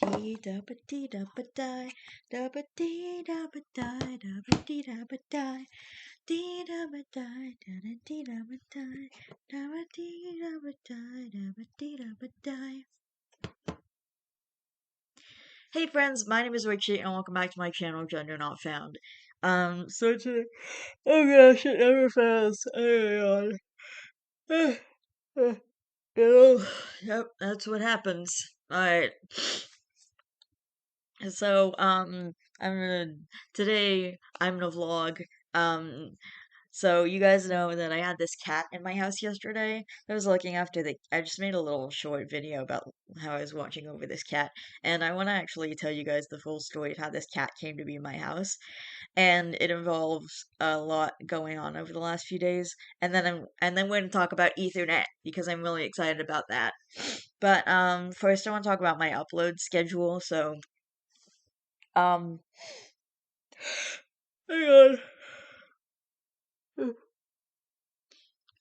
dee da ba dee da ba die, da ba dee da ba die, da ba dee da ba die, dee da ba die, da da dee da ba die, da ba dee da ba die, da ba dee da ba die. Hey friends, my name is Richie and welcome back to my channel, Gender Not Found. So today, oh gosh, it never fails. Oh my god. Yep, that's what happens. Alright. So, I'm gonna, today, I'm gonna vlog, um, so you guys know that I had this cat in my house yesterday. I was looking after I just made a little short video about how I was watching over this cat, and I want to actually tell you guys the full story of how this cat came to be in my house, and it involves a lot going on over the last few days, and then we're gonna talk about Ethernet because I'm really excited about that. But first I want to talk about my upload schedule. So um, hang on.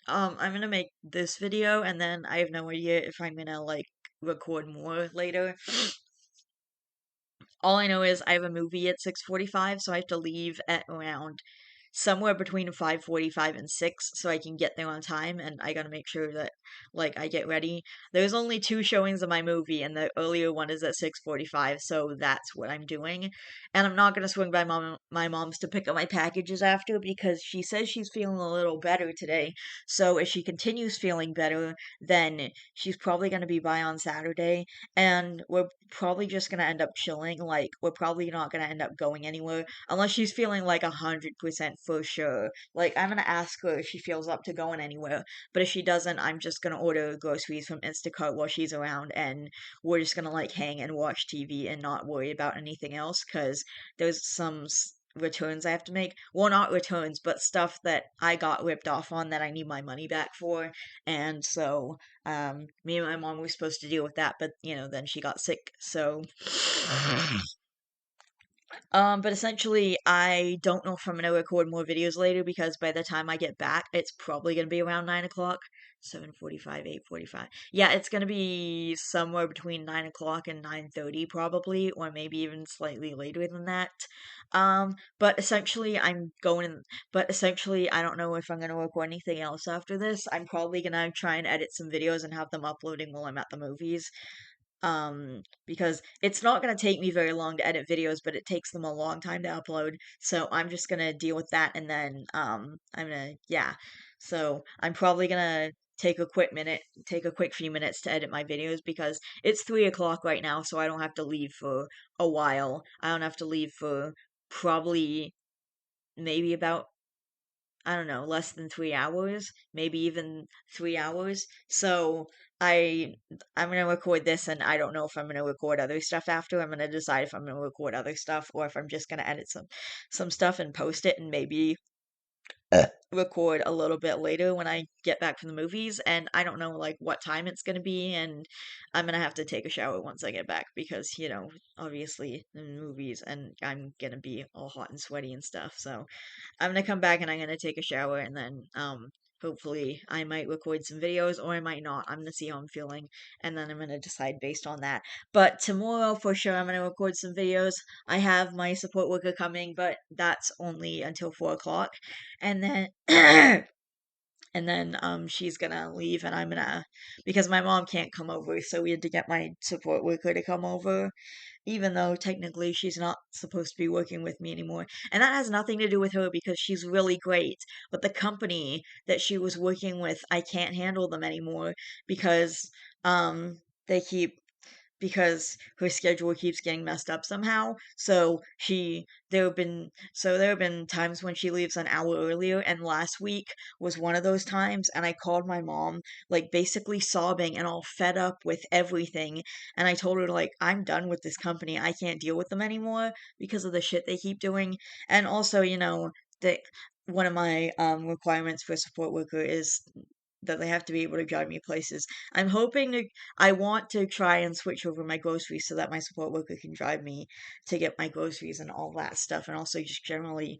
I'm gonna make this video and then I have no idea if I'm gonna like record more later. All I know is I have a movie at 6:45, so I have to leave at around somewhere between 5:45 and 6 so I can get there on time, and I gotta make sure that like I get ready. There's only two showings of my movie and the earlier one is at 6:45, so that's what I'm doing. And I'm not gonna swing by my mom's to pick up my packages after because she says she's feeling a little better today. So if she continues feeling better, then she's probably gonna be by on Saturday and we're probably just gonna end up chilling. Like, we're probably not gonna end up going anywhere unless she's feeling like 100% for sure. Like, I'm gonna ask her if she feels up to going anywhere, but if she doesn't, I'm just gonna order groceries from Instacart while she's around, and we're just gonna like hang and watch TV and not worry about anything else because there's some returns I have to make. Well, not returns, but stuff that I got ripped off on that I need my money back for, and so me and my mom were supposed to deal with that, but then she got sick, so but essentially I don't know if I'm gonna record more videos later because by the time I get back, it's probably gonna be around 9 o'clock. 7:45, 8:45. Yeah, it's gonna be somewhere between 9 o'clock and 9:30 probably, or maybe even slightly later than that. But essentially I don't know if I'm gonna record anything else after this. I'm probably gonna try and edit some videos and have them uploading while I'm at the movies. Because it's not going to take me very long to edit videos, but it takes them a long time to upload. So I'm just going to deal with that and then yeah. So I'm probably going to take a quick few minutes to edit my videos because it's 3 o'clock right now, so I don't have to leave for a while. I don't have to leave for probably maybe about, I don't know, less than 3 hours, maybe even 3 hours. So I I'm gonna record this, and I don't know if I'm gonna record other stuff after. I'm gonna decide if I'm gonna record other stuff or if I'm just gonna edit some stuff and post it, and maybe record a little bit later when I get back from the movies. And I don't know like what time it's gonna be, and I'm gonna have to take a shower once I get back because obviously the movies, and I'm gonna be all hot and sweaty and stuff. So I'm gonna come back and I'm gonna take a shower and then hopefully I might record some videos or I might not. I'm gonna see how I'm feeling and then I'm gonna decide based on that. But tomorrow for sure I'm gonna record some videos. I have my support worker coming, but that's only until 4 o'clock. And then and then she's gonna leave and I'm gonna, because my mom can't come over, so we had to get my support worker to come over even though technically she's not supposed to be working with me anymore. And that has nothing to do with her because she's really great. But the company that she was working with, I can't handle them anymore because they keep because her schedule keeps getting messed up somehow. There have been times when she leaves an hour earlier, and last week was one of those times. And I called my mom, like basically sobbing and all fed up with everything. And I told her like I'm done with this company. I can't deal with them anymore because of the shit they keep doing. And also, that one of my requirements for a support worker is that they have to be able to drive me places. I want to try and switch over my groceries so that my support worker can drive me to get my groceries and all that stuff, and also just generally,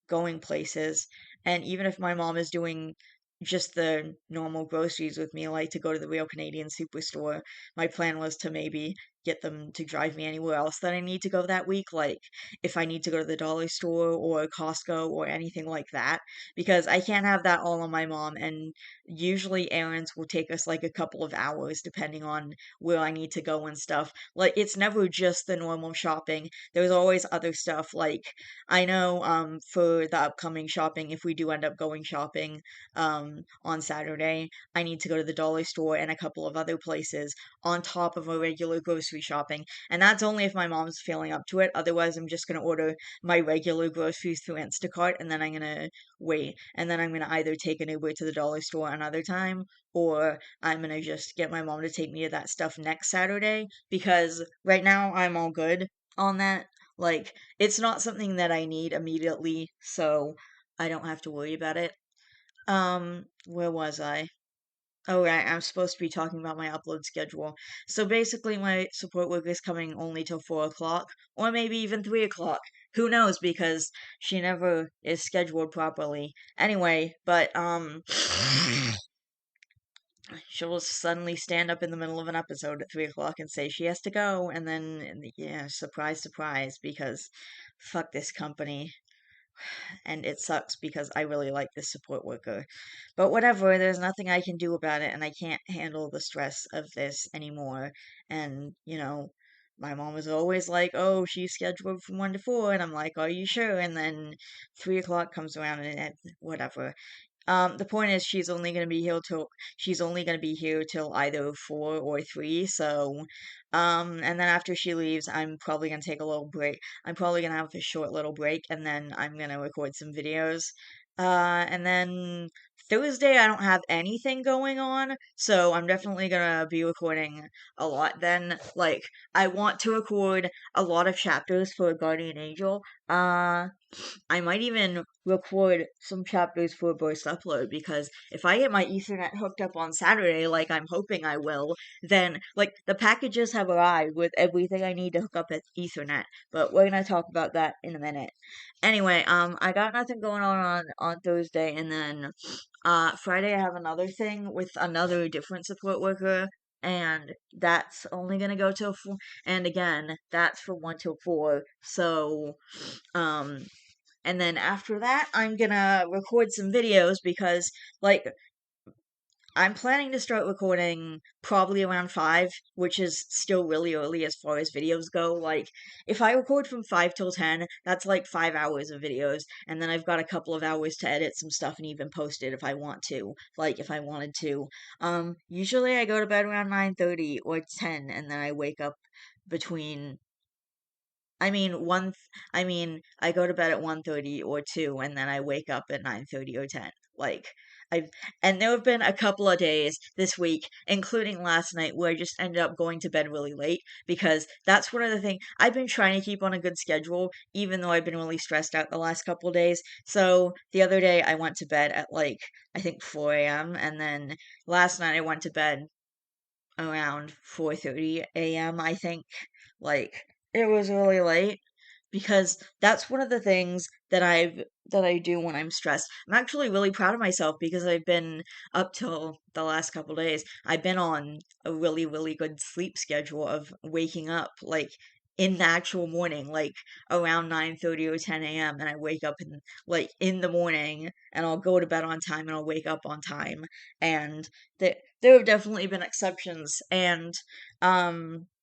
going places. And even if my mom is doing just the normal groceries with me, like to go to the Real Canadian Superstore, my plan was to maybe get them to drive me anywhere else that I need to go that week, like if I need to go to the dollar store or Costco or anything like that, because I can't have that all on my mom. And usually errands will take us like a couple of hours depending on where I need to go and stuff. Like it's never just the normal shopping. There's always other stuff. Like I know for the upcoming shopping, if we do end up going shopping on Saturday, I need to go to the dollar store and a couple of other places on top of a regular grocery shopping. And that's only if my mom's feeling up to it. Otherwise, I'm just going to order my regular groceries through Instacart and then I'm going to wait. And then I'm going to either take an Uber to the dollar store another time or I'm going to just get my mom to take me to that stuff next Saturday because right now I'm all good on that. Like, it's not something that I need immediately, so I don't have to worry about it. Where was I? Oh, right, I'm supposed to be talking about my upload schedule. So basically, my support worker is coming only till 4 o'clock, or maybe even 3 o'clock. Who knows, because she never is scheduled properly. Anyway, but, she'll suddenly stand up in the middle of an episode at 3 o'clock and say she has to go, and then, yeah, surprise, surprise, because fuck this company and it sucks because I really like this support worker. But whatever, there's nothing I can do about it, and I can't handle the stress of this anymore. And, my mom was always like, oh, she's scheduled from 1 to 4, and I'm like, are you sure? And then 3 o'clock comes around, and whatever. The point is she's only gonna be here till either 4 or 3. So, and then after she leaves, I'm probably gonna take a little break. I'm probably gonna have a short little break, and then I'm gonna record some videos. And then Thursday, I don't have anything going on, so I'm definitely gonna be recording a lot then. Like, I want to record a lot of chapters for Guardian Angel. I might even record some chapters for Burst Upload because if I get my Ethernet hooked up on Saturday, like I'm hoping I will, then like the packages have arrived with everything I need to hook up at Ethernet. But we're gonna talk about that in a minute. Anyway, I got nothing going on Thursday, and then Friday I have another thing with another different support worker. And that's only gonna go till 4, and again, that's from 1 till 4. So, um, and then after that, I'm gonna record some videos because, like, I'm planning to start recording probably around 5, which is still really early as far as videos go. Like, if I record from 5 till 10, that's like 5 hours of videos, and then I've got a couple of hours to edit some stuff and even post it if I want to, like, if I wanted to. Usually I go to bed around 9:30 or 10, and then I wake up between I mean, I go to bed at 1:30 or 2, and then I wake up at 9:30 or 10. Like, I've, and there have been a couple of days this week, including last night, where I just ended up going to bed really late because that's one of the things I've been trying to keep on a good schedule, even though I've been really stressed out the last couple of days. So the other day I went to bed at like, I think 4 a.m., and then last night I went to bed around 4:30 a.m., I think. Like it was really late because that's one of the things that I do when I'm stressed. I'm actually really proud of myself because I've been up till the last couple days. I've been on a really really good sleep schedule of waking up like in the actual morning, like around 9:30 or 10 a.m. and I wake up in the morning and I'll go to bed on time and I'll wake up on time. And there have definitely been exceptions. And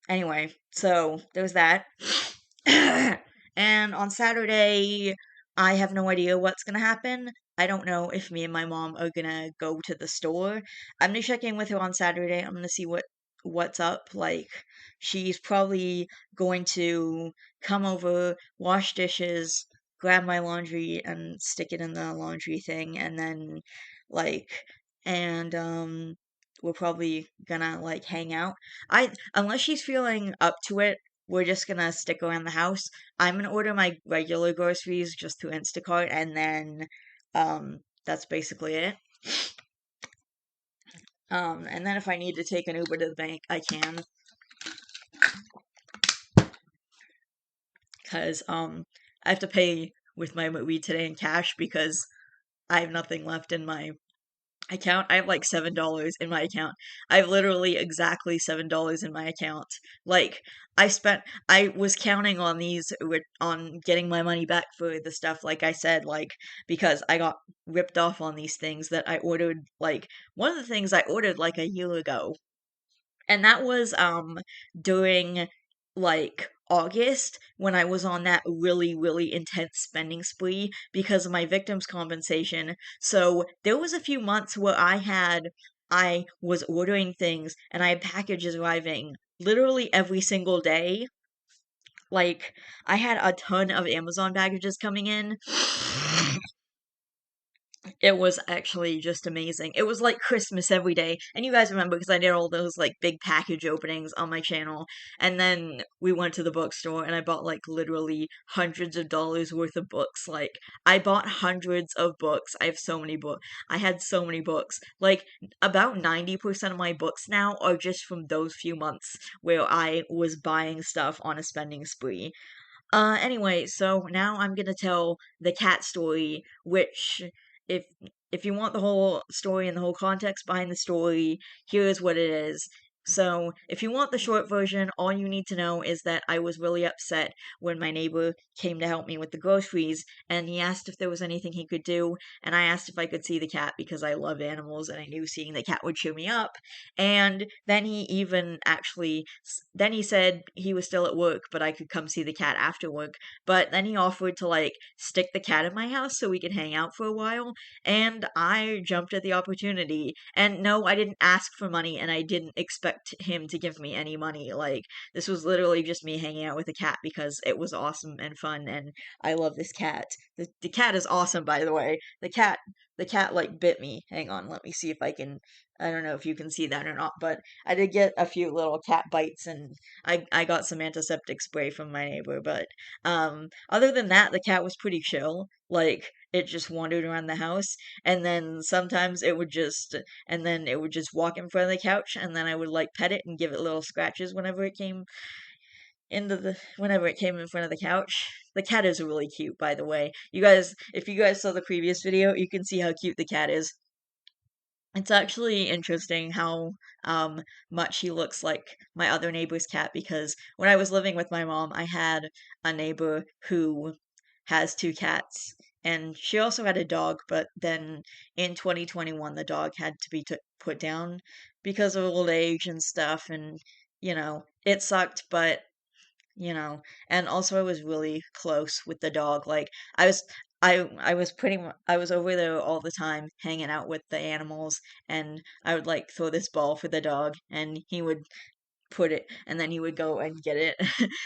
anyway, so there's that. And on Saturday, I have no idea what's gonna happen. I don't know if me and my mom are gonna go to the store. I'm gonna check in with her on Saturday. I'm gonna see what's up. Like, she's probably going to come over, wash dishes, grab my laundry, and stick it in the laundry thing, and then like, and we're probably gonna like hang out. I Unless she's feeling up to it, we're just gonna stick around the house. I'm gonna order my regular groceries just through Instacart, and then that's basically it. And then if I need to take an Uber to the bank, I can, cause I have to pay with my weed today in cash because I have nothing left in my account, I have like $7 in my account. I have literally exactly $7 in my account. Like I was counting on on getting my money back for the stuff, like I said, like because I got ripped off on these things that I ordered. Like one of the things I ordered like a year ago, and that was during like August when I was on that really intense spending spree because of my victims compensation. So there was a few months where I was ordering things and I had packages arriving literally every single day. Like I had a ton of Amazon packages coming in. It was actually just amazing. It was like Christmas every day. And you guys remember because I did all those like big package openings on my channel. And then we went to the bookstore and I bought like literally hundreds of dollars worth of books. Like I bought hundreds of books. I have so many books. I had so many books. Like about 90% of my books now are just from those few months where I was buying stuff on a spending spree. Anyway, so now I'm gonna tell the cat story, which if if you want the whole story and the whole context behind the story, here's what it is. So, if you want the short version, all you need to know is that I was really upset when my neighbor came to help me with the groceries, and he asked if there was anything he could do, and I asked if I could see the cat because I love animals and I knew seeing the cat would cheer me up. And then he even then he said he was still at work, but I could come see the cat after work. But then he offered to like stick the cat in my house so we could hang out for a while, and I jumped at the opportunity. And no, I didn't ask for money, and I didn't expect him to give me any money. Like this was literally just me hanging out with the cat because it was awesome and fun, and I love this cat. The cat is awesome, by the way. The cat like bit me. Hang on, let me see if I can. I don't know if you can see that or not, but I did get a few little cat bites, and I got some antiseptic spray from my neighbor. But other than that, the cat was pretty chill. Like it just wandered around the house, and then sometimes it would just walk in front of the couch, and then I would like pet it and give it little scratches whenever it came in front of the couch. The cat is really cute, by the way. If you guys saw the previous video, you can see how cute the cat is. It's actually interesting how much he looks like my other neighbor's cat because when I was living with my mom, I had a neighbor who has two cats, and she also had a dog, but then in 2021 the dog had to be put down because of old age and stuff, and it sucked, but and also I was really close with the dog. Like I was I was I was over there all the time hanging out with the animals, and I would like throw this ball for the dog and he would put it, and then he would go and get it.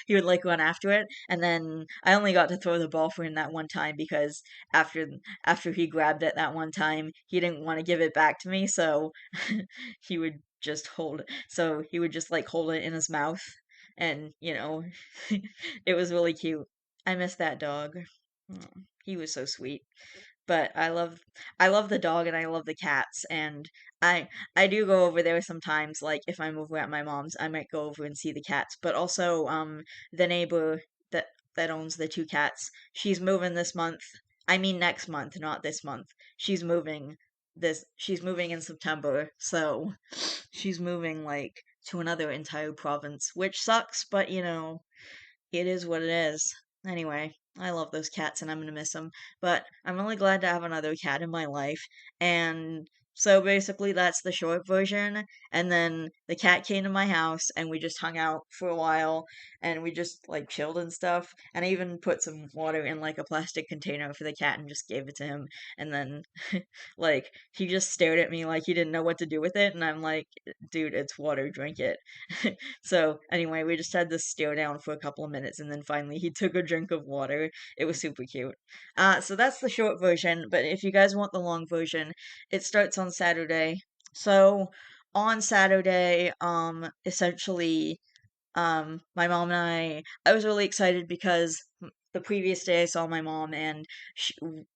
He would like run after it, and then I only got to throw the ball for him that one time because after after he grabbed it that one time, he didn't want to give it back to me, so he would just hold it in his mouth, and it was really cute. I miss that dog. He was so sweet. But I love the dog and I love the cats, and I do go over there sometimes, like if I'm over at my mom's, I might go over and see the cats. But also the neighbor that owns the two cats, she's moving this month. I mean next month, not this month. She's moving in September. So she's moving like to another entire province, which sucks, but it is what it is. Anyway, I love those cats and I'm gonna miss them. But I'm really glad to have another cat in my life. And so basically, that's the short version. And then the cat came to my house and we just hung out for a while and we just like chilled and stuff. And I even put some water in like a plastic container for the cat and just gave it to him. And then, like, he just stared at me like he didn't know what to do with it. And I'm like, dude, it's water, drink it. So anyway, we just had this stare down for a couple of minutes, and then finally he took a drink of water. It was super cute. So that's the short version. But if you guys want the long version, it starts on Saturday. So on Saturday, essentially, my mom and I was really excited because the previous day I saw my mom and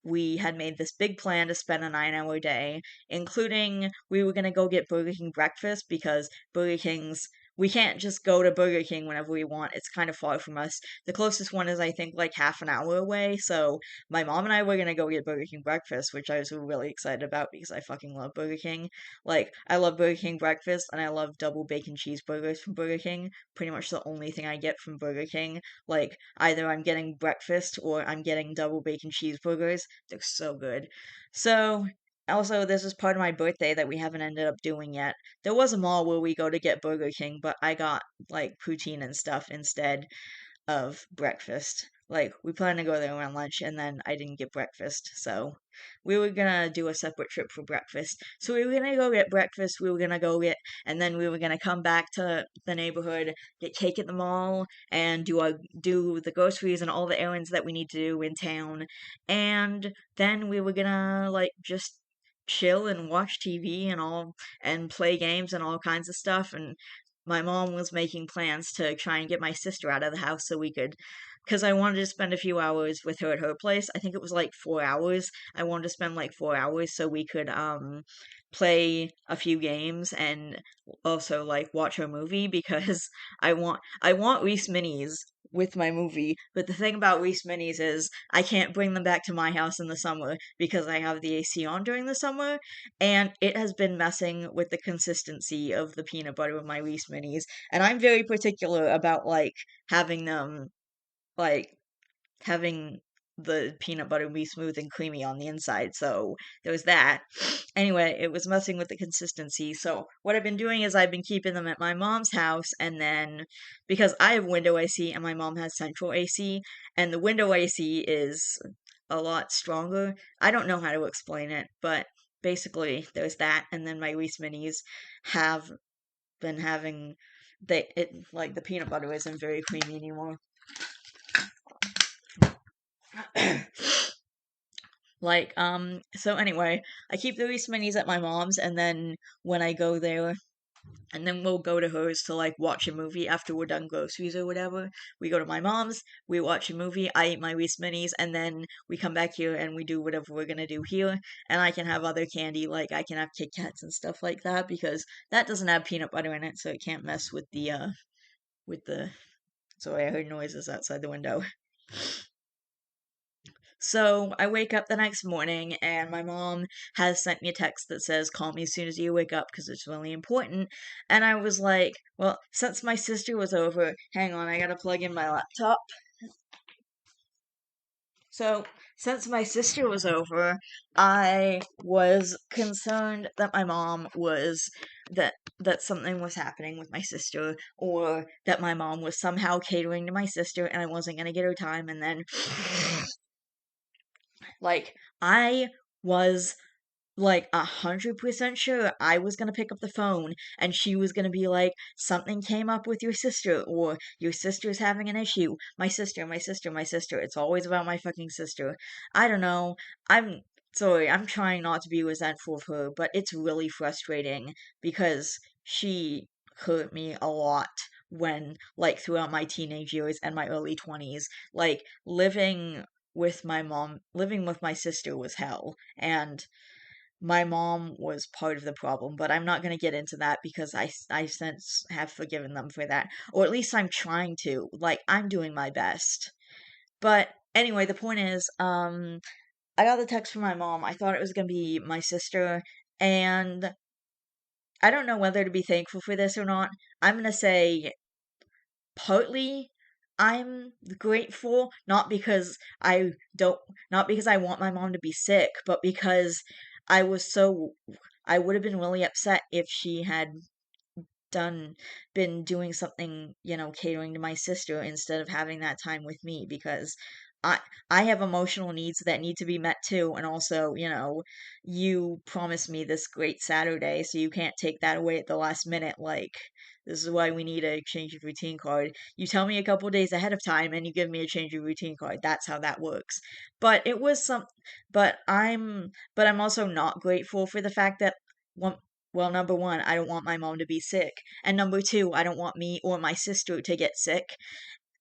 we had made this big plan to spend a 9-hour day, including we were gonna go get Burger King breakfast because Burger King's we can't just go to Burger King whenever we want. It's kind of far from us. The closest one is, I think, like half an hour away. So my mom and I were gonna go get Burger King breakfast, which I was really excited about because I fucking love Burger King. Like, I love Burger King breakfast and I love double bacon cheeseburgers from Burger King. Pretty much the only thing I get from Burger King. Like, either I'm getting breakfast or I'm getting double bacon cheeseburgers. They're so good. So, also, this is part of my birthday that we haven't ended up doing yet. There was a mall where we go to get Burger King, but I got like poutine and stuff instead of breakfast. Like, we planned to go there around lunch, and then I didn't get breakfast, so we were gonna do a separate trip for breakfast. So we were gonna go get breakfast, we were gonna go get, and then we were gonna come back to the neighborhood, get cake at the mall, and do the groceries and all the errands that we need to do in town, and then we were gonna like just chill and watch TV and all, and play games and all kinds of stuff, and my mom was making plans to try and get my sister out of the house so we could, because I wanted to spend a few hours with her at her place. I think it was like 4 hours. I wanted to spend like 4 hours so we could play a few games and also like watch her movie because I want Reese Minis with my movie, but the thing about Reese Minis is I can't bring them back to my house in the summer because I have the AC on during the summer, and it has been messing with the consistency of the peanut butter of my Reese Minis, and I'm very particular about like having them like having the peanut butter be smooth and creamy on the inside. So there was that. Anyway, it was messing with the consistency. So what I've been doing is I've been keeping them at my mom's house, and then because I have window AC and my mom has central AC, and the window AC is a lot stronger. I don't know how to explain it, but basically there's that. And then my Reese Minis have been having like the peanut butter isn't very creamy anymore. So anyway, I keep the Reese Minis at my mom's, and then when I go there, and then we'll go to hers to like watch a movie after we're done groceries or whatever. We go to my mom's, we watch a movie, I eat my Reese Minis, and then we come back here and we do whatever we're gonna do here. And I can have other candy, like I can have Kit Kats and stuff like that, because that doesn't have peanut butter in it, so it can't mess with the. Sorry, I heard noises outside the window. So I wake up the next morning and my mom has sent me a text that says, "Call me as soon as you wake up because it's really important." And I was like, well, since my sister was over, hang on, I gotta plug in my laptop. So, since my sister was over, I was concerned that my mom was that something was happening with my sister, or that my mom was somehow catering to my sister and I wasn't gonna get her time, and then like I was like 100% sure I was gonna pick up the phone and she was gonna be like, something came up with your sister, or your sister's having an issue. My sister, my sister, my sister. It's always about my fucking sister. I don't know. I'm sorry, I'm trying not to be resentful of her, but it's really frustrating because she hurt me a lot when, like, throughout my teenage years and my early 20s. Like, living with my sister was hell. And my mom was part of the problem, but I'm not going to get into that because I since have forgiven them for that. Or at least I'm trying to. Like, I'm doing my best. But anyway, the point is, I got the text from my mom. I thought it was going to be my sister, and I don't know whether to be thankful for this or not. I'm going to say partly I'm grateful, not because I want my mom to be sick, but because I was so, I would have been really upset if she had done, been doing something, catering to my sister instead of having that time with me, because I, I have emotional needs that need to be met too, and also, you promised me this great Saturday, so you can't take that away at the last minute. Like, this is why we need a change of routine card. You tell me a couple days ahead of time and you give me a change of routine card. That's how that works. But it was some but I'm also not grateful for the fact that one well, number one, I don't want my mom to be sick. And number two, I don't want me or my sister to get sick.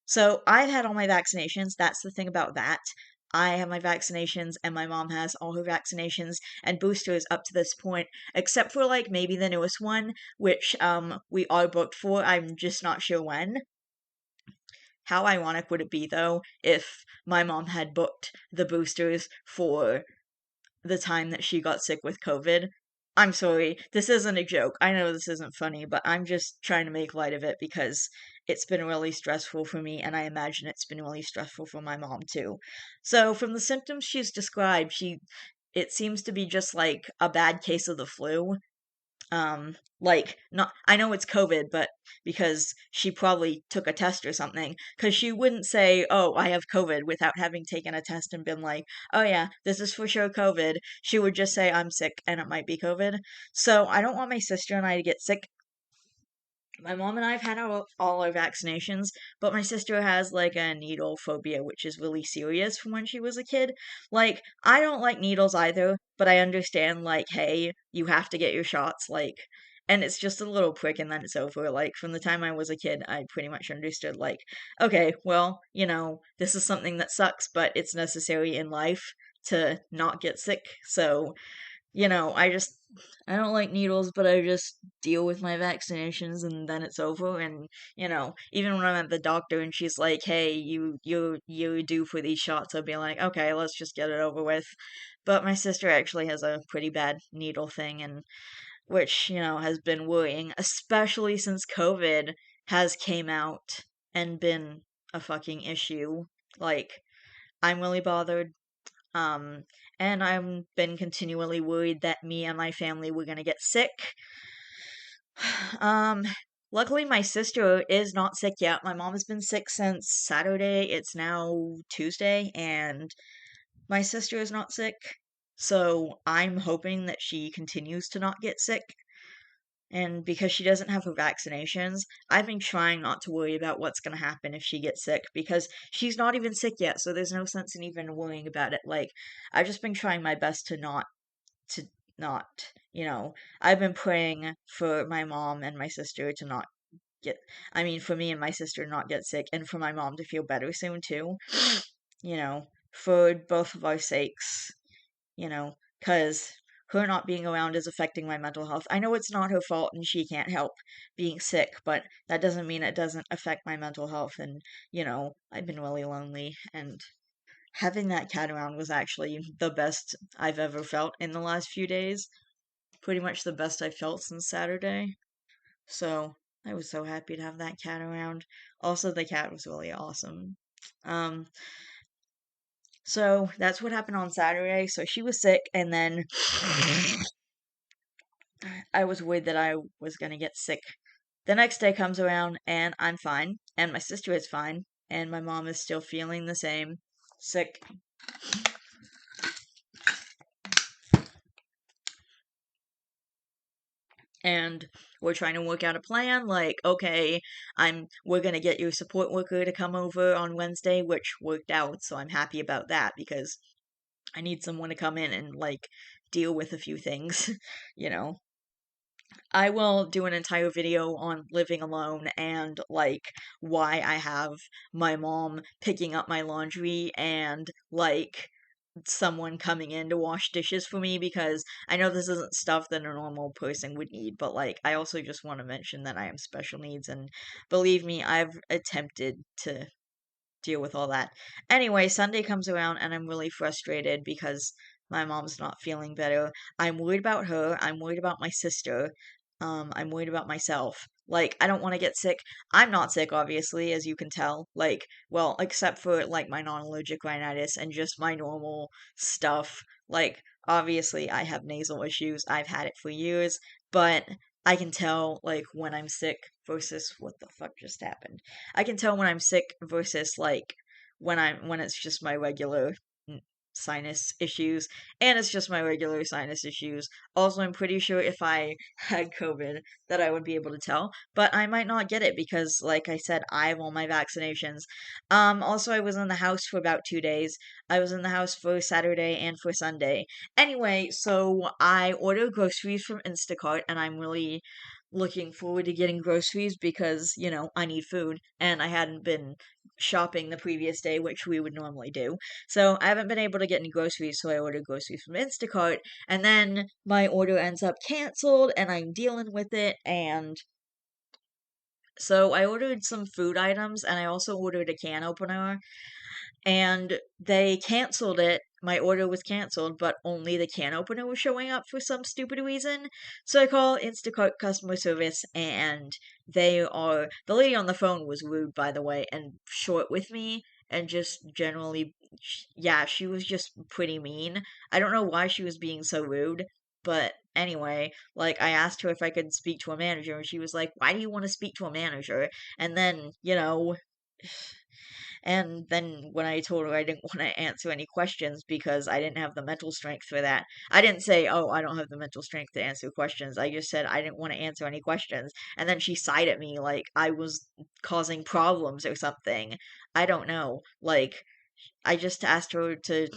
So I've had all my vaccinations. That's the thing about that. I have my vaccinations and my mom has all her vaccinations and boosters up to this point, except for like maybe the newest one, which we are booked for. I'm just not sure when. How ironic would it be though if my mom had booked the boosters for the time that she got sick with COVID? I'm sorry, this isn't a joke. I know this isn't funny, but I'm just trying to make light of it because it's been really stressful for me, and I imagine it's been really stressful for my mom too. So, from the symptoms she's described, it seems to be just like a bad case of the flu. Like, not, I know it's COVID, but because she probably took a test or something, because she wouldn't say, oh, I have COVID without having taken a test and been like, oh yeah, this is for sure COVID. She would just say, I'm sick and it might be COVID. So I don't want my sister and I to get sick. My mom and I have had all our vaccinations, but my sister has like a needle phobia, which is really serious from when she was a kid. Like, I don't like needles either, but I understand, like, hey, you have to get your shots, like, and it's just a little prick and then it's over. Like, from the time I was a kid, I pretty much understood, like, okay, well, this is something that sucks, but it's necessary in life to not get sick. So, I don't like needles, but I just deal with my vaccinations and then it's over. And, even when I'm at the doctor and she's like, hey, you're due for these shots, I'll be like, okay, let's just get it over with. But my sister actually has a pretty bad needle thing, and which, has been worrying, especially since COVID has came out and been a fucking issue. Like, I'm really bothered. Um, and I've been continually worried that me and my family were gonna get sick. Um, Luckily my sister is not sick yet. My mom has been sick since Saturday. It's now Tuesday, and my sister is not sick. So I'm hoping that she continues to not get sick. And because she doesn't have her vaccinations, I've been trying not to worry about what's going to happen if she gets sick because she's not even sick yet, so there's no sense in even worrying about it. Like, I've just been trying my best to not, I've been praying for my mom and my sister to not get, I mean, for me and my sister to not get sick and for my mom to feel better soon too, for both of our sakes, because her not being around is affecting my mental health. I know it's not her fault and she can't help being sick, but that doesn't mean it doesn't affect my mental health. And, I've been really lonely, and having that cat around was actually the best I've ever felt in the last few days. Pretty much the best I've felt since Saturday. So I was so happy to have that cat around. Also, the cat was really awesome. Um, so that's what happened on Saturday. So she was sick, and then I was worried that I was gonna get sick. The next day comes around, and I'm fine, and my sister is fine, and my mom is still feeling the same, sick. And we're trying to work out a plan, like, okay, we're gonna get your support worker to come over on Wednesday, which worked out, so I'm happy about that because I need someone to come in and, like, deal with a few things, you know. I will do an entire video on living alone and, like, why I have my mom picking up my laundry and, like, someone coming in to wash dishes for me, because I know this isn't stuff that a normal person would need, but, like, I also just want to mention that I have special needs, and believe me, I've attempted to deal with all that. Anyway, Sunday comes around and I'm really frustrated because my mom's not feeling better. I'm worried about her. I'm worried about my sister. I'm worried about myself. Like, I don't want to get sick. I'm not sick, obviously, as you can tell. Like, well, except for, like, my non-allergic rhinitis and just my normal stuff. Like, obviously, I have nasal issues. I've had it for years, but I can tell, like, when I'm sick versus what the fuck just happened. I can tell when I'm sick versus, like, when it's just my regular sinus issues, and it's just my regular sinus issues. Also, I'm pretty sure if I had COVID that I would be able to tell, but I might not get it because, like I said, I have all my vaccinations. Also, I was in the house for about 2 days. I was in the house for Saturday and for Sunday. Anyway, so I ordered groceries from Instacart, and I'm really looking forward to getting groceries because, I need food and I hadn't been shopping the previous day, which we would normally do. So I haven't been able to get any groceries, so I ordered groceries from Instacart, and then my order ends up canceled and I'm dealing with it. And so I ordered some food items and I also ordered a can opener, and they canceled it. My order was canceled, but only the can opener was showing up for some stupid reason. So I call Instacart customer service, and the lady on the phone was rude, by the way, and short with me, and just generally, yeah, she was just pretty mean. I don't know why she was being so rude, but anyway, like, I asked her if I could speak to a manager, and she was like, "Why do you want to speak to a manager?" And then, and then when I told her I didn't want to answer any questions because I didn't have the mental strength for that, I didn't say, "Oh, I don't have the mental strength to answer questions." I just said I didn't want to answer any questions. And then she sighed at me like I was causing problems or something. I don't know. Like, I just asked her to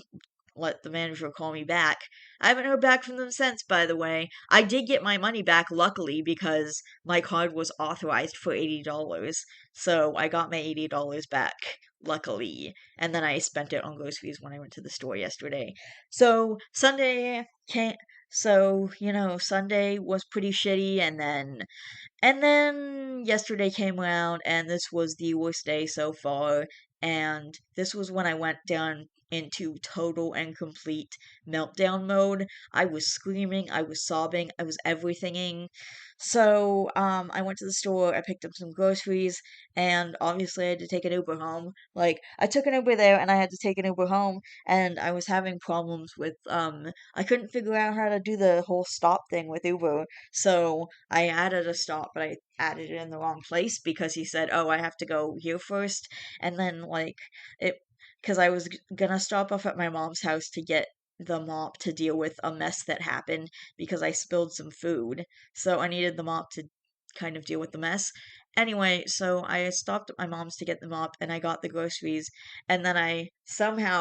let the manager call me back. I haven't heard back from them since, by the way. I did get my money back, luckily, because my card was authorized for $80. So I got my $80 back, luckily. And then I spent it on groceries when I went to the store yesterday. So Sunday came. So, Sunday was pretty shitty, and then yesterday came around, and this was the worst day so far. And this was when I went down into total and complete meltdown mode. I was screaming, I was sobbing, I was everythinging. So, I went to the store, I picked up some groceries, and obviously I had to take an Uber home. Like, I took an Uber there, and I had to take an Uber home, and I was having problems with, I couldn't figure out how to do the whole stop thing with Uber. So, I added a stop, but I added it in the wrong place because he said, "Oh, I have to go here first." And then, like, it, because I was gonna stop off at my mom's house to get the mop to deal with a mess that happened because I spilled some food. So I needed the mop to kind of deal with the mess. Anyway, so I stopped at my mom's to get the mop and I got the groceries, and then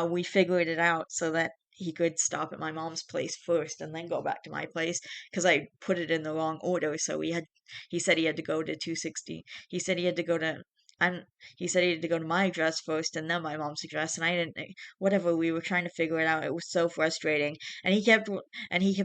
we figured it out so that he could stop at my mom's place first and then go back to my place because I put it in the wrong order. So he said he had to go to 260. He said he had to go to I'm he said he had to go to my address first and then my mom's address, and I didn't, whatever, we were trying to figure it out. It was so frustrating. And he kept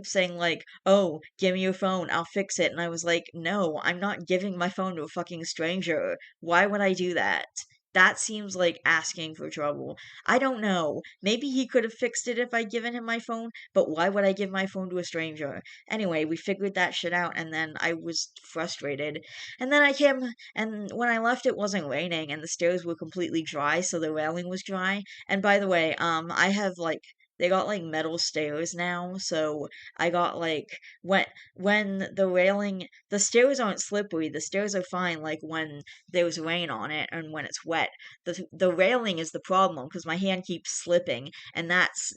saying like, "Oh, give me your phone, I'll fix it." And I was like, "No, I'm not giving my phone to a fucking stranger. Why would I do that?" That seems like asking for trouble. I don't know. Maybe he could have fixed it if I'd given him my phone, but why would I give my phone to a stranger? Anyway, we figured that shit out, and then I was frustrated. And then I came, and when I left, it wasn't raining, and the stairs were completely dry, so the railing was dry. And by the way, I have like, they got like metal stairs now, so I got like, when the stairs aren't slippery, the stairs are fine, like when there's rain on it and when it's wet. The railing is the problem because my hand keeps slipping, and that's,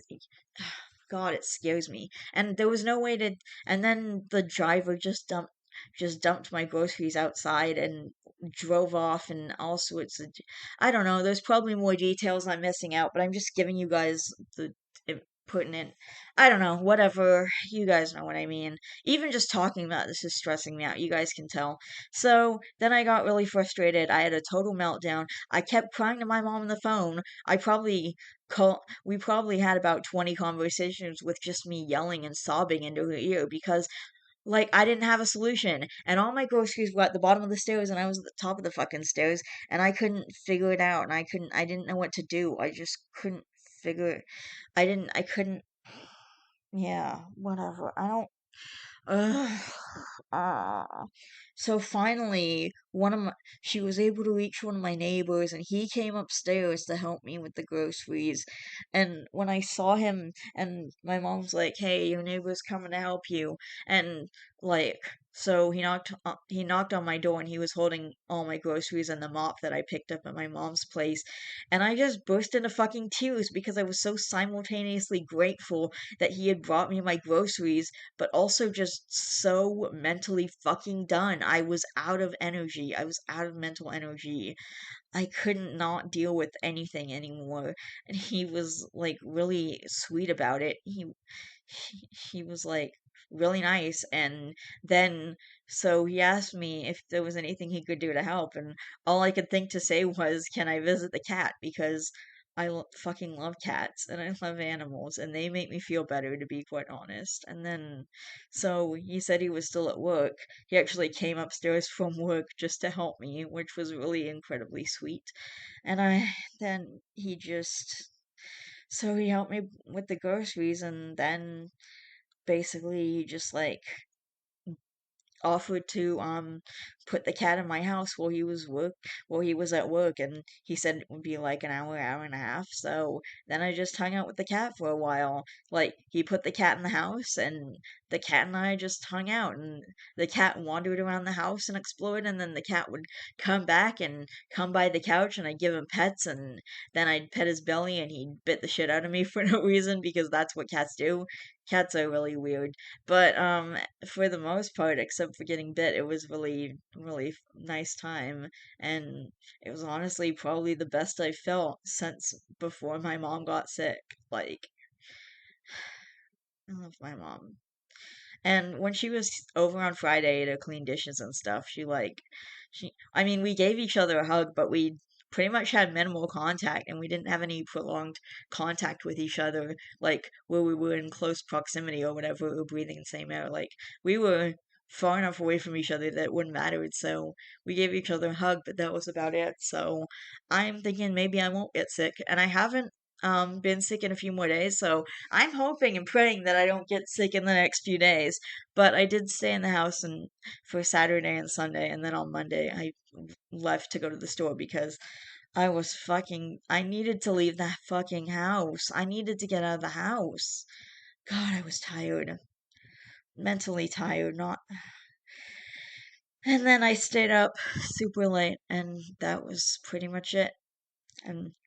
God, it scares me. And there was no way to. And then the driver just dumped my groceries outside and drove off, and all sorts of. I don't know. There's probably more details I'm missing out, but I'm just giving you guys the pertinent. I don't know. Whatever. You guys know what I mean. Even just talking about this is stressing me out. You guys can tell. So then I got really frustrated. I had a total meltdown. I kept crying to my mom on the phone. We probably had about 20 conversations with just me yelling and sobbing into her ear because, like, I didn't have a solution, and all my groceries were at the bottom of the stairs, and I was at the top of the fucking stairs, and I couldn't figure it out, and I didn't know what to do. I just couldn't figure, I couldn't, yeah, whatever. I don't, ugh, ah. So finally, she was able to reach one of my neighbors, and he came upstairs to help me with the groceries. And when I saw him, and my mom's like, "Hey, your neighbor's coming to help you," and like, so he knocked on my door, and he was holding all my groceries and the mop that I picked up at my mom's place, and I just burst into fucking tears because I was so simultaneously grateful that he had brought me my groceries, but also just so mentally fucking done. I was out of energy. I was out of mental energy. I couldn't not deal with anything anymore. And he was like really sweet about it. He was like, really nice. And then, so he asked me if there was anything he could do to help, and all I could think to say was, "Can I visit the cat?" Because fucking love cats and I love animals, and they make me feel better, to be quite honest. And then, so he said he was still at work. He actually came upstairs from work just to help me, which was really incredibly sweet. And then he just, so he helped me with the groceries, and then basically he just like offered to put the cat in my house while he was at work, and he said it would be like an hour and a half. So then I just hung out with the cat for a while. Like, he put the cat in the house, and the cat and I just hung out, and the cat wandered around the house and explored, and then the cat would come back and come by the couch, and I'd give him pets, and then I'd pet his belly, and he'd bit the shit out of me for no reason, because that's what cats do. Cats are really weird. But for the most part, except for getting bit, it was nice time, and it was honestly probably the best I felt since before my mom got sick. Like, I love my mom. And when she was over on Friday to clean dishes and stuff, I mean, we gave each other a hug, but we pretty much had minimal contact, and we didn't have any prolonged contact with each other, like where we were in close proximity or whatever, or breathing the same air. Like, we were far enough away from each other that it wouldn't matter. So we gave each other a hug, but that was about it. So I'm thinking maybe I won't get sick, and I haven't been sick in a few more days, so I'm hoping and praying that I don't get sick in the next few days. But I did stay in the house and for Saturday and Sunday, and then on Monday I left to go to the store because I needed to leave that fucking house. I needed to get out of the house. God, I was tired. Mentally tired, not. And then I stayed up super late, and that was pretty much it.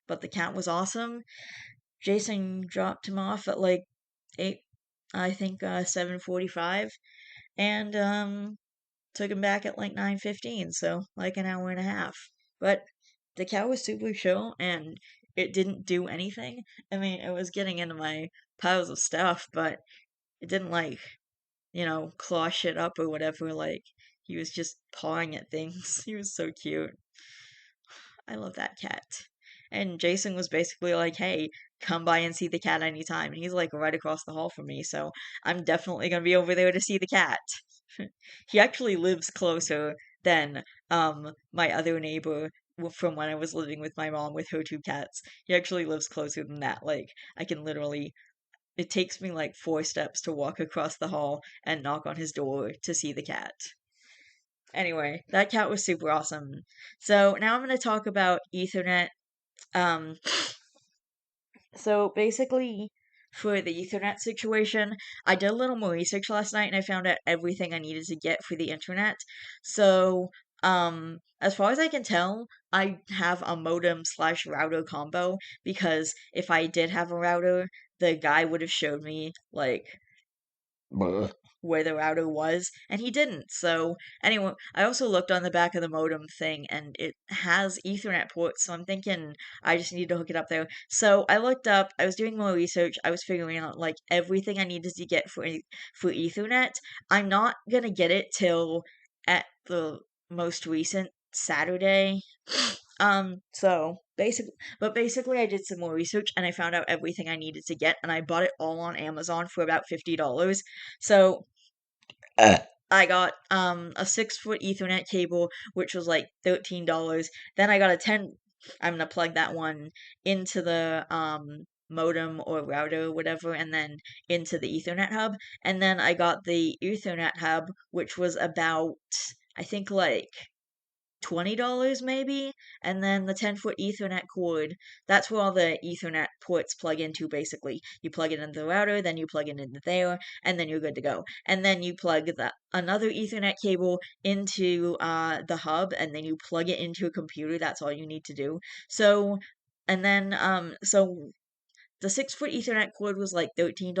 But the cat was awesome. Jason dropped him off at like 8, I think 7:45, and took him back at like 9:15, so like an hour and a half. But the cat was super chill, and it didn't do anything. I mean, it was getting into my piles of stuff, but it didn't like, claw shit up or whatever. Like, he was just pawing at things. He was so cute. I love that cat. And Jason was basically like, "Hey, come by and see the cat anytime." And he's like right across the hall from me, so I'm definitely gonna be over there to see the cat. He actually lives closer than my other neighbor from when I was living with my mom with her two cats. He actually lives closer than that. Like, I can literally, it takes me like 4 steps to walk across the hall and knock on his door to see the cat. Anyway, that cat was super awesome. So now I'm going to talk about Ethernet. Um, so basically, for the Ethernet situation, I did a little more research last night, and I found out everything I needed to get for the internet. So, as far as I can tell, I have a modem slash router combo, because if I did have a router, the guy would have showed me like where the router was, and he didn't. So anyway, I also looked on the back of the modem thing, and it has Ethernet ports, so I'm thinking I just need to hook it up there. So I looked up, I was doing more research, I was figuring out like everything I needed to get for Ethernet. I'm not gonna get it till at the most recent Saturday. Basically I did some more research, and I found out everything I needed to get, and I bought it all on Amazon for about $50. So I got a 6 foot Ethernet cable, which was like $13. Then I got a 10. I'm gonna plug that one into the modem or router or whatever, and then into the Ethernet hub. And then I got the Ethernet hub, which was about, I think, like $20 maybe. And then the 10-foot Ethernet cord, that's where all the Ethernet ports plug into. Basically, you plug it into the router, then you plug it into there, and then you're good to go. And then you plug another Ethernet cable into the hub, and then you plug it into a computer. That's all you need to do. So, and then the 6 foot Ethernet cord was like $13.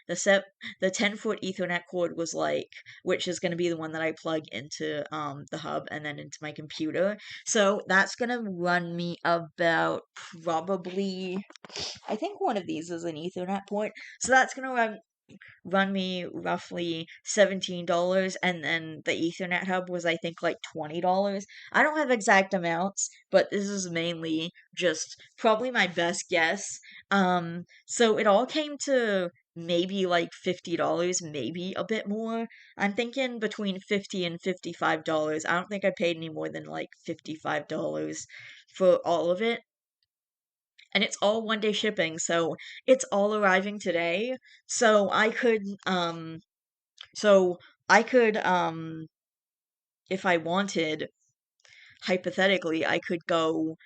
The 10-foot Ethernet cord was like, which is gonna be the one that I plug into the hub and then into my computer. So that's gonna run me about, probably, I think one of these is an Ethernet port. So that's gonna run run me roughly $17, and then the Ethernet hub was, I think, like $20. I don't have exact amounts, but this is mainly just probably my best guess. So it all came to maybe like $50, maybe a bit more. I'm thinking between $50 and $55. I don't think I paid any more than like $55 for all of it, and it's all one day shipping, so it's all arriving today. So I could so I could if I wanted, hypothetically, I could go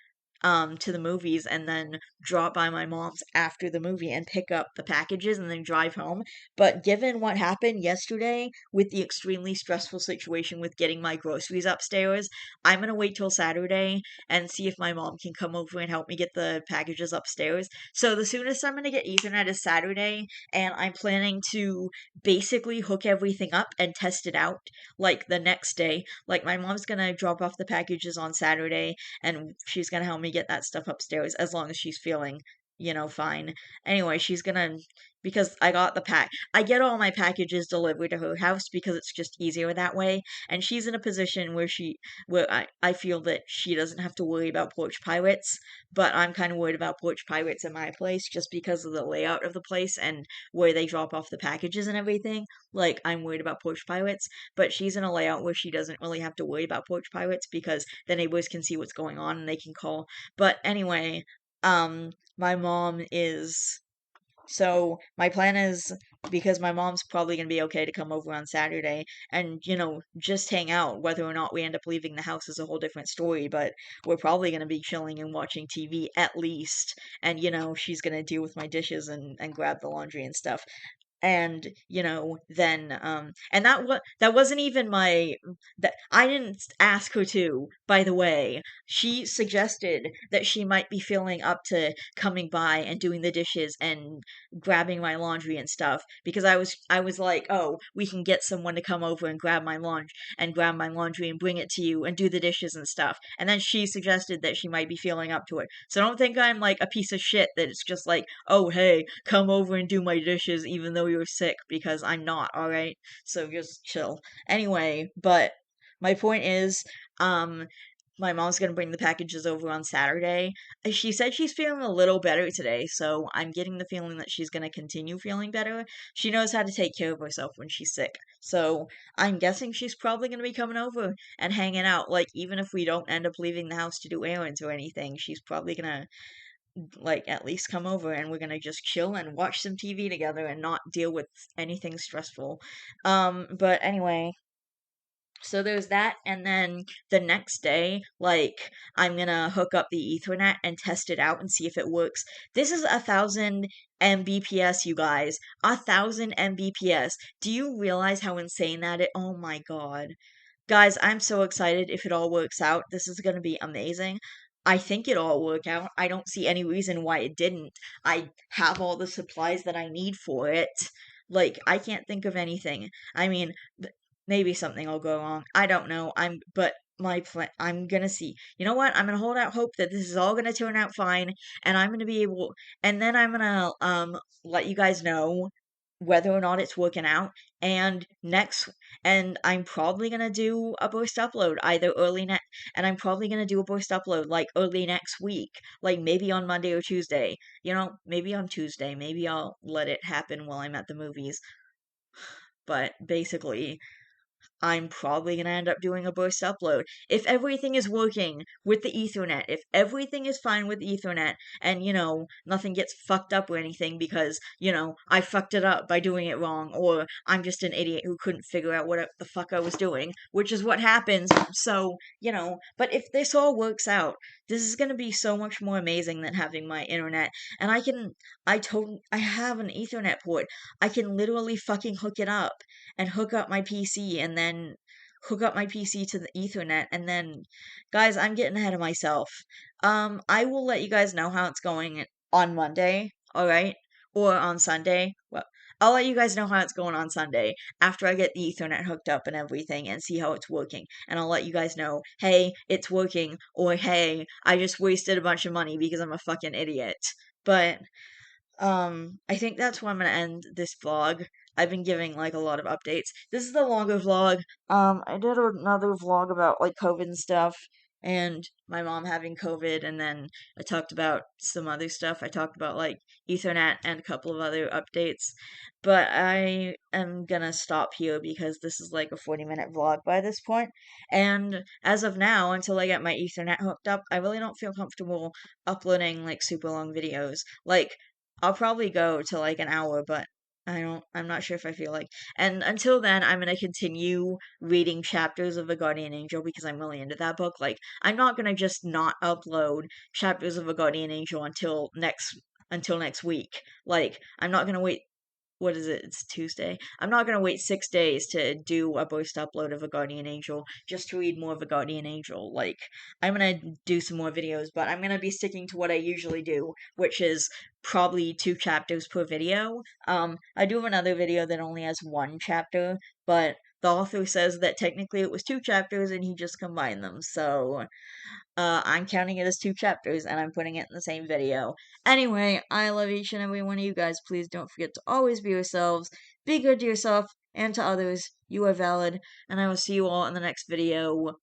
to the movies and then drop by my mom's after the movie and pick up the packages and then drive home. But given what happened yesterday with the extremely stressful situation with getting my groceries upstairs, I'm gonna wait till Saturday and see if my mom can come over and help me get the packages upstairs. So the soonest I'm gonna get Ethernet is Saturday, and I'm planning to basically hook everything up and test it out like the next day. Like my mom's gonna drop off the packages on Saturday, and she's gonna help me get that stuff upstairs as long as she's feeling, fine. Anyway, she's gonna, because I get all my packages delivered to her house because it's just easier that way, and she's in a position where I feel that she doesn't have to worry about porch pirates, but I'm kind of worried about porch pirates in my place just because of the layout of the place and where they drop off the packages and everything. Like, I'm worried about porch pirates, but she's in a layout where she doesn't really have to worry about porch pirates because the neighbors can see what's going on and they can call. But anyway, my mom is so my plan is, because my mom's probably gonna be okay to come over on Saturday and, just hang out. Whether or not we end up leaving the house is a whole different story, but we're probably gonna be chilling and watching TV at least. And, she's gonna deal with my dishes and grab the laundry and stuff. And then and that wasn't even my that I didn't ask her to, by the way. She suggested that she might be feeling up to coming by and doing the dishes and grabbing my laundry and stuff, because I was like, oh, we can get someone to come over and grab my laundry and bring it to you and do the dishes and stuff. And then she suggested that she might be feeling up to it. So don't think I'm like a piece of shit that it's just like, oh, hey, come over and do my dishes even though you're sick, because I'm not, alright? So just chill. Anyway, but my point is, um, my mom's gonna bring the packages over on Saturday. She said she's feeling a little better today, so I'm getting the feeling that she's gonna continue feeling better. She knows how to take care of herself when she's sick. So I'm guessing she's probably gonna be coming over and hanging out. Like, even if we don't end up leaving the house to do errands or anything, she's probably gonna, like, at least come over and we're gonna just chill and watch some TV together and not deal with anything stressful. But anyway, so there's that, and then the next day, like, I'm gonna hook up the Ethernet and test it out and see if it works. This is 1,000 Mbps, you guys. 1,000 Mbps. Do you realize how insane that is? Oh my god. Guys, I'm so excited if it all works out. This is gonna be amazing. I think it all worked out. I don't see any reason why it didn't. I have all the supplies that I need for it. Like, I can't think of anything. I mean, maybe something will go wrong. I don't know. But my plan, I'm gonna see. You know what? I'm gonna hold out hope that this is all gonna turn out fine, and I'm gonna be able, and then I'm gonna let you guys know whether or not it's working out. And I'm probably gonna do a burst upload either and I'm probably gonna do a burst upload like early next week, like maybe on Monday or Tuesday. Maybe on Tuesday. Maybe I'll let it happen while I'm at the movies. But basically, I'm probably going to end up doing a burst upload. If everything is working with the Ethernet, if everything is fine with Ethernet, and, nothing gets fucked up or anything because, I fucked it up by doing it wrong, or I'm just an idiot who couldn't figure out what the fuck I was doing, which is what happens. So, but if this all works out, this is going to be so much more amazing than having my internet. And I have an Ethernet port. I can literally fucking hook it up and hook up my PC and then hook up my PC to the Ethernet, and then, guys, I'm getting ahead of myself. I will let you guys know how it's going on Monday, all right? Or on Sunday. Well, I'll let you guys know how it's going on Sunday after I get the Ethernet hooked up and everything and see how it's working. And I'll let you guys know, hey, it's working, or hey, I just wasted a bunch of money because I'm a fucking idiot. But I think that's where I'm gonna end this vlog. I've been giving like a lot of updates. This is the longer vlog. I did another vlog about like COVID and stuff, and my mom having COVID, and then I talked about some other stuff. I talked about like Ethernet and a couple of other updates. But I am gonna stop here because this is like a 40-minute vlog by this point. And as of now, until I get my Ethernet hooked up, I really don't feel comfortable uploading like super long videos. Like I'll probably go to like an hour, but I'm not sure if I feel like. And until then, I'm gonna continue reading chapters of A Guardian Angel because I'm really into that book. Like, I'm not gonna just not upload chapters of A Guardian Angel until next week. Like, I'm not gonna wait, what is it? It's Tuesday. I'm not gonna wait 6 days to do a burst upload of A Guardian Angel just to read more of A Guardian Angel. Like, I'm gonna do some more videos, but I'm gonna be sticking to what I usually do, which is probably 2 chapters per video. I do have another video that only has 1 chapter, but the author says that technically it was 2 chapters and he just combined them, so I'm counting it as 2 chapters and I'm putting it in the same video. Anyway, I love each and every one of you guys. Please don't forget to always be yourselves, be good to yourself and to others. You are valid, and I will see you all in the next video.